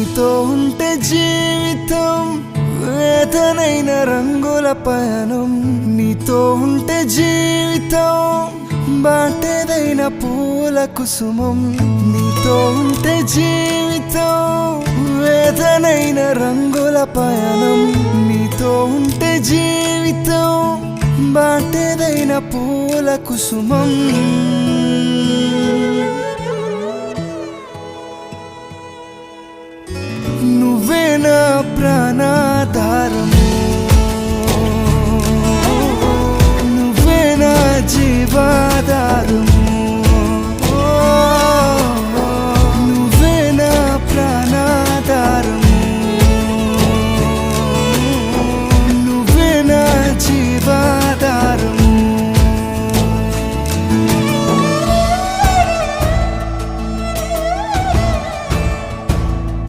నీతో ఉంటే జీవితం వేదనైన రంగుల పయనం నీతో ఉంటే జీవితం బాటేదైన పూల కుసుమం నీతో ఉంటే జీవితం వేదనైన రంగుల పయనం నీతో ఉంటే జీవితం బాటేదైన పూల కుసుమం నువ్వే నా ప్రాణా